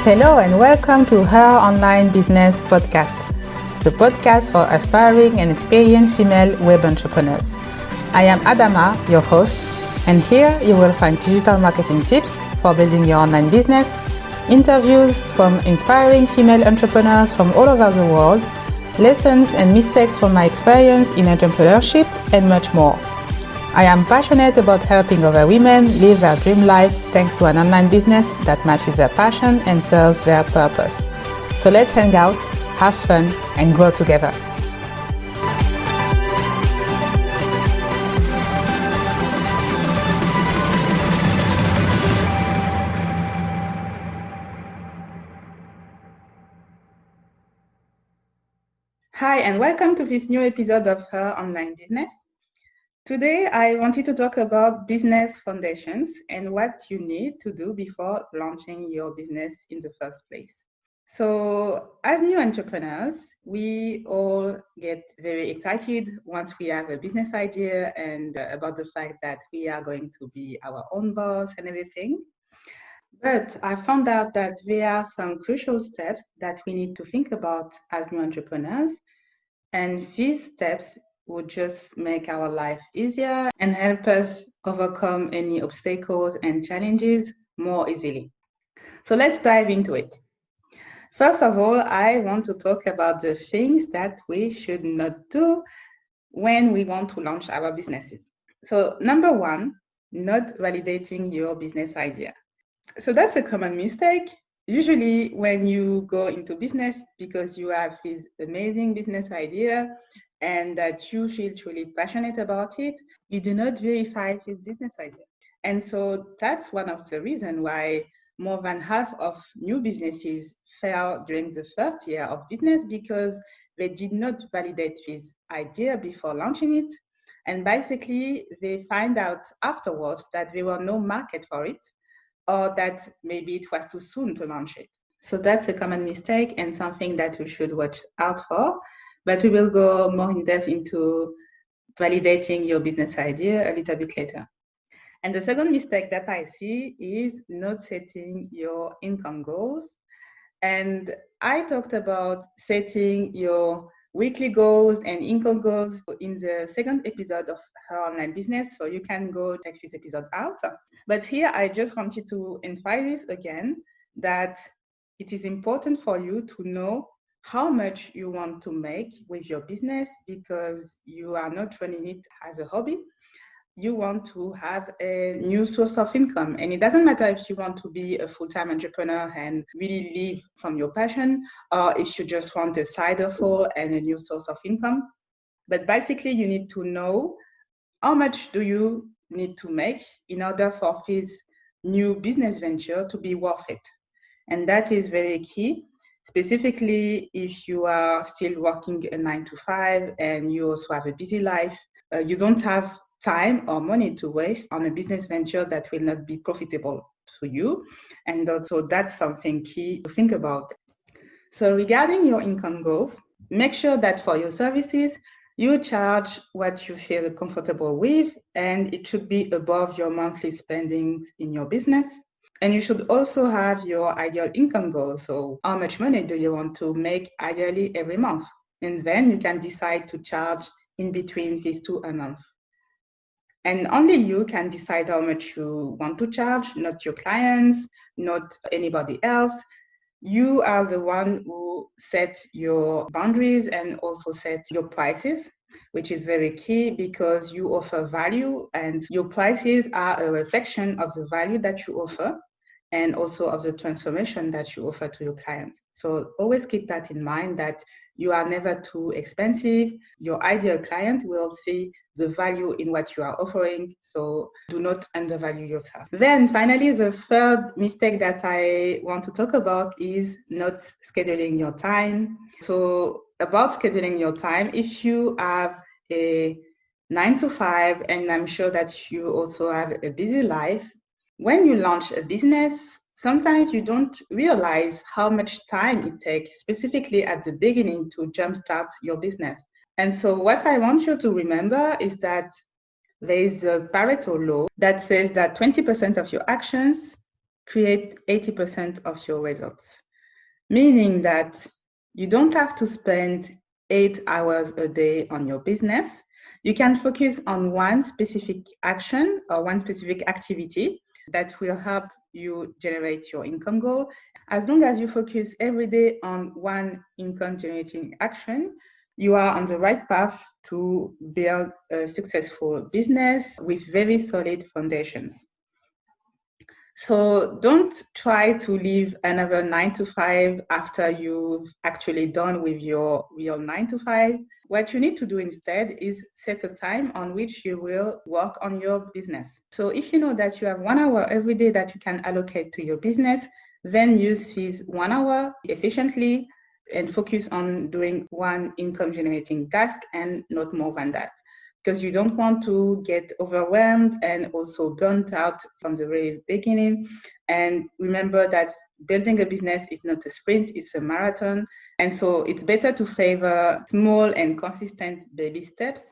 Hello and welcome to Her Online Business Podcast, the podcast for aspiring and experienced female web entrepreneurs. I am Adama, your host, and here you will find digital marketing tips for building your online business, interviews from inspiring female entrepreneurs from all over the world, lessons and mistakes from my experience in entrepreneurship, and much more. I am passionate about helping other women live their dream life thanks to an online business that matches their passion and serves their purpose. So let's hang out, have fun, and grow together. Hi, and welcome to this new episode of Her Online Business. Today, I wanted to talk about business foundations and what you need to do before launching your business in the first place. So, as new entrepreneurs, we all get very excited once we have a business idea and about the fact that we are going to be our own boss and everything. But I found out that there are some crucial steps that we need to think about as new entrepreneurs. And these steps would just make our life easier and help us overcome any obstacles and challenges more easily. So let's dive into it. First of all, I want to talk about the things that we should not do when we want to launch our businesses. So number one, not validating your business idea. So that's a common mistake. Usually when you go into business because you have this amazing business idea and that you feel truly passionate about it, you do not verify this business idea. And so that's one of the reasons why more than half of new businesses fail during the first year of business, because they did not validate this idea before launching it. And basically, they find out afterwards that there was no market for it, or that maybe it was too soon to launch it. So that's a common mistake and something that we should watch out for. But we will go more in depth into validating your business idea a little bit later. And the second mistake that I see is not setting your income goals. And I talked about setting your weekly goals and income goals in the second episode of Her Online Business, so you can go check this episode out. But here I just wanted to emphasize again that it is important for you to know how much you want to make with your business, because you are not running it as a hobby. You want to have a new source of income. And it doesn't matter if you want to be a full-time entrepreneur and really live from your passion, or if you just want a side hustle and a new source of income. But basically, you need to know how much do you need to make in order for this new business venture to be worth it. And that is very key, specifically if you are still working a 9 to 5 and you also have a busy life. You don't have time or money to waste on a business venture that will not be profitable to you. And also that's something key to think about. So regarding your income goals, make sure that for your services, you charge what you feel comfortable with, and it should be above your monthly spendings in your business. And you should also have your ideal income goal. So how much money do you want to make ideally every month? And then you can decide to charge in between these two a month. And only you can decide how much you want to charge, not your clients, not anybody else. You are the one who set your boundaries and also set your prices, which is very key because you offer value and your prices are a reflection of the value that you offer and also of the transformation that you offer to your clients. So always keep that in mind, that you are never too expensive. Your ideal client will see the value in what you are offering, so do not undervalue yourself. Then finally, the third mistake that I want to talk about is not scheduling your time. So about scheduling your time, if you have a 9 to 5, and I'm sure that you also have a busy life, when you launch a business, sometimes you don't realize how much time it takes, specifically at the beginning, to jumpstart your business. And so what I want you to remember is that there is a Pareto Law that says that 20% of your actions create 80% of your results. Meaning that you don't have to spend 8 hours a day on your business. You can focus on one specific action or one specific activity that will help you generate your income goal. As long as you focus every day on one income generating action, you are on the right path to build a successful business with very solid foundations. So don't try to leave another 9 to 5 after you've actually done with your real 9 to 5. What you need to do instead is set a time on which you will work on your business. So if you know that you have 1 hour every day that you can allocate to your business, then use this 1 hour efficiently and focus on doing one income generating task and not more than that, because you don't want to get overwhelmed and also burnt out from the very beginning. And remember that building a business is not a sprint, it's a marathon. And so it's better to favor small and consistent baby steps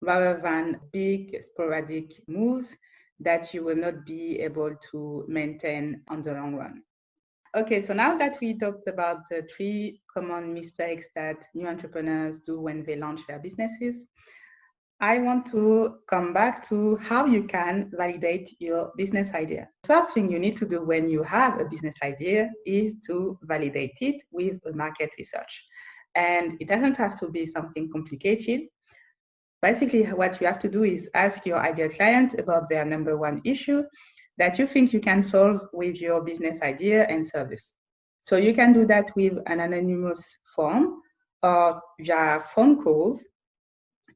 rather than big sporadic moves that you will not be able to maintain on the long run. Okay, so now that we talked about the 3 common mistakes that new entrepreneurs do when they launch their businesses, I want to come back to how you can validate your business idea. First thing you need to do when you have a business idea is to validate it with a market research. And it doesn't have to be something complicated. Basically, what you have to do is ask your ideal client about their number one issue that you think you can solve with your business idea and service. So you can do that with an anonymous form or via phone calls.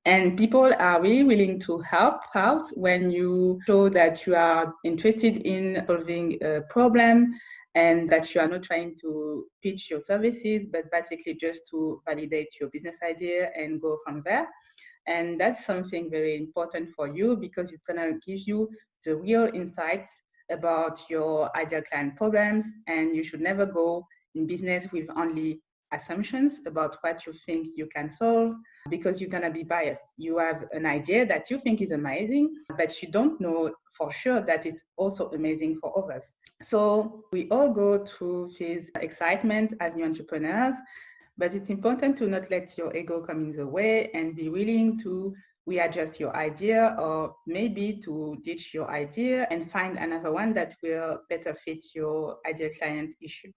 And people are really willing to help out when you show that you are interested in solving a problem and that you are not trying to pitch your services, but basically just to validate your business idea and go from there. And that's something very important for you because it's going to give you the real insights about your ideal client problems. And you should never go in business with only assumptions about what you think you can solve, because you're going to be biased. You have an idea that you think is amazing, but you don't know for sure that it's also amazing for others. So we all go through this excitement as new entrepreneurs, but it's important to not let your ego come in the way and be willing to readjust your idea, or maybe to ditch your idea and find another one that will better fit your ideal client issue.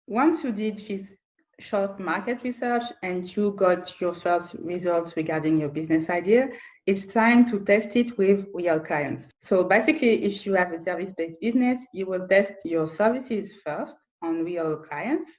Once you did this short market research and you got your first results regarding your business idea, it's time to test it with real clients. So basically, if you have a service-based business, you will test your services first on real clients.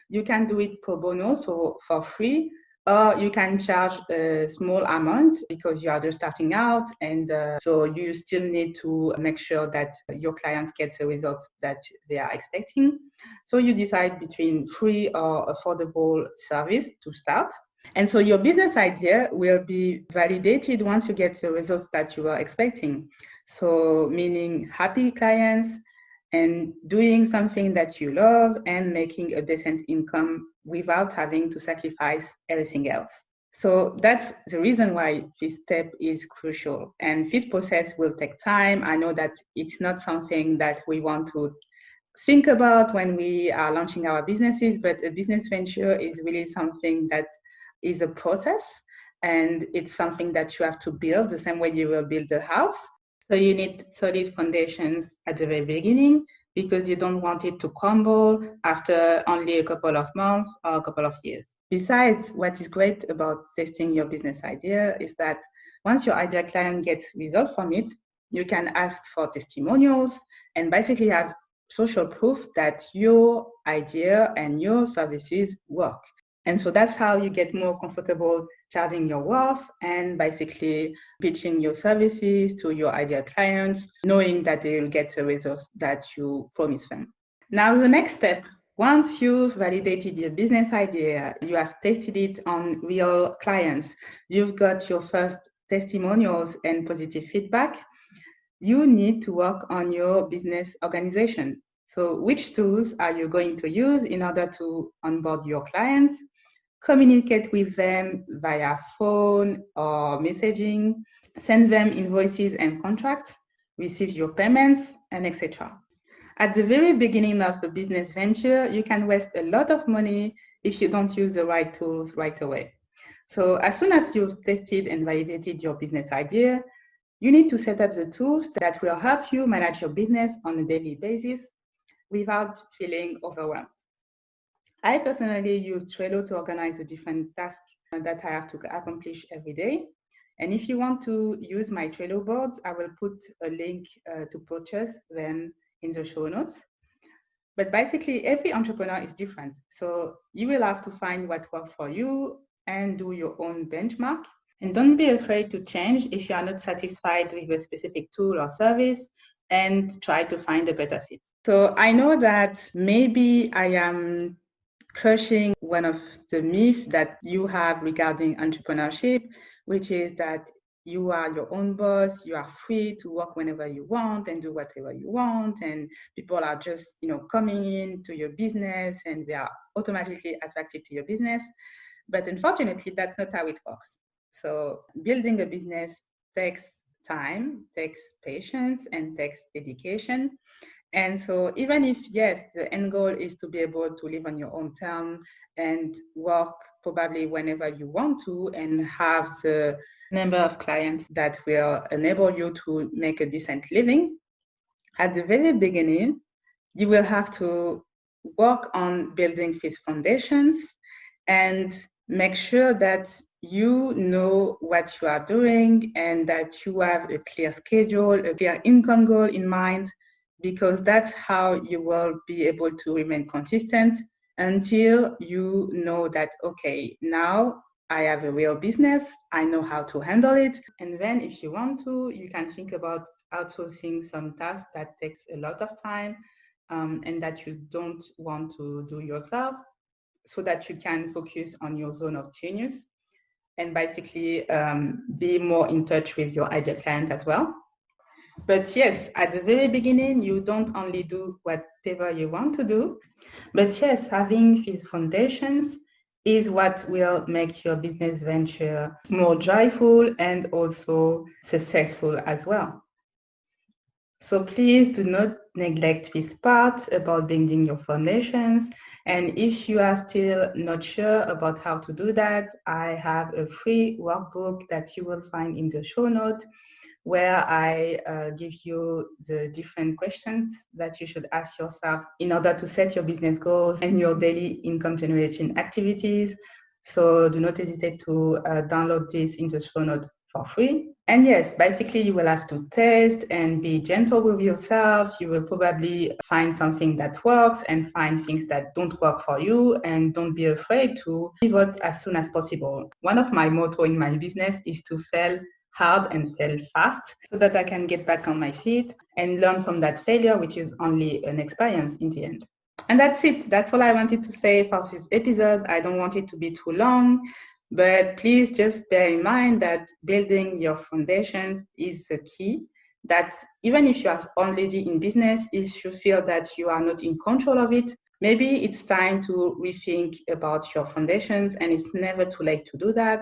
You can do it pro bono, so for free, or you can charge a small amount because you are just starting out, and so you still need to make sure that your clients get the results that they are expecting. So you decide between free or affordable service to start. And so your business idea will be validated once you get the results that you are expecting. So meaning happy clients and doing something that you love and making a decent income without having to sacrifice everything else. So that's the reason why this step is crucial. And this process will take time. I know that it's not something that we want to think about when we are launching our businesses, but a business venture is really something that is a process, and it's something that you have to build the same way you will build a house. So you need solid foundations at the very beginning because you don't want it to crumble after only a couple of months or a couple of years. Besides, what is great about testing your business idea is that once your ideal client gets results from it, you can ask for testimonials and basically have social proof that your idea and your services work. And so that's how you get more comfortable charging your worth and basically pitching your services to your ideal clients, knowing that they will get the results that you promise them. Now, the next step, once you've validated your business idea, you have tested it on real clients, you've got your first testimonials and positive feedback, you need to work on your business organization. So which tools are you going to use in order to onboard your clients, communicate with them via phone or messaging, send them invoices and contracts, receive your payments, and etc. At the very beginning of a business venture, you can waste a lot of money if you don't use the right tools right away. So as soon as you've tested and validated your business idea, you need to set up the tools that will help you manage your business on a daily basis without feeling overwhelmed. I personally use Trello to organize the different tasks that I have to accomplish every day. And if you want to use my Trello boards, I will put a link to purchase them in the show notes. But basically, every entrepreneur is different. So you will have to find what works for you and do your own benchmark. And don't be afraid to change if you are not satisfied with a specific tool or service, and try to find a better fit. So I know that maybe I am crushing one of the myths that you have regarding entrepreneurship, which is that you are your own boss, you are free to work whenever you want and do whatever you want, and people are just, coming into your business and they are automatically attracted to your business. But unfortunately, that's not how it works. So building a business takes time, takes patience, and takes dedication. And so even if, yes, the end goal is to be able to live on your own terms and work probably whenever you want to and have the number of clients that will enable you to make a decent living, at the very beginning, you will have to work on building these foundations and make sure that you know what you are doing and that you have a clear schedule, a clear income goal in mind, because that's how you will be able to remain consistent until you know that, okay, now I have a real business, I know how to handle it. And then if you want to, you can think about outsourcing some tasks that takes a lot of time and that you don't want to do yourself, so that you can focus on your zone of genius and basically be more in touch with your ideal client as well. But yes, at the very beginning, you don't only do whatever you want to do, but yes, having these foundations is what will make your business venture more joyful and also successful as well. So please do not neglect this part about building your foundations. And if you are still not sure about how to do that, I have a free workbook that you will find in the show notes, where I give you the different questions that you should ask yourself in order to set your business goals and your daily income generation activities. So do not hesitate to download this in the show notes for free. And yes, basically you will have to test and be gentle with yourself. You will probably find something that works and find things that don't work for you, and don't be afraid to pivot as soon as possible. One of my motto in my business is to fail hard and fail fast, so that I can get back on my feet and learn from that failure, which is only an experience in the end. And that's it. That's all I wanted to say for this episode. I don't want it to be too long, but please just bear in mind that building your foundation is the key. That even if you are already in business, if you feel that you are not in control of it, maybe it's time to rethink about your foundations, and it's never too late to do that.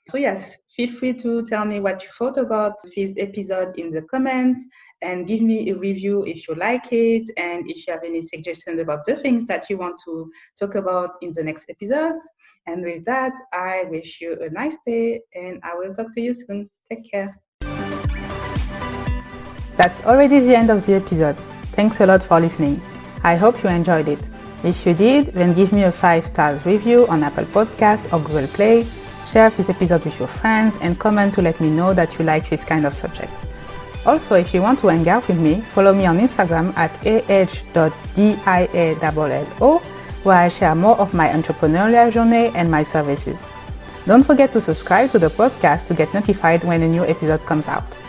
So yes, feel free to tell me what you thought about this episode in the comments, and give me a review if you like it, and if you have any suggestions about the things that you want to talk about in the next episodes. And with that, I wish you a nice day, and I will talk to you soon. Take care. That's already the end of the episode. Thanks a lot for listening. I hope you enjoyed it. If you did, then give me a 5-star review on Apple Podcasts or Google Play. Share this episode with your friends and comment to let me know that you like this kind of subject. Also, if you want to hang out with me, follow me on Instagram at ah.diallo, where I share more of my entrepreneurial journey and my services. Don't forget to subscribe to the podcast to get notified when a new episode comes out.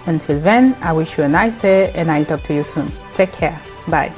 Until then, I wish you a nice day, and I'll talk to you soon. Take care. Bye.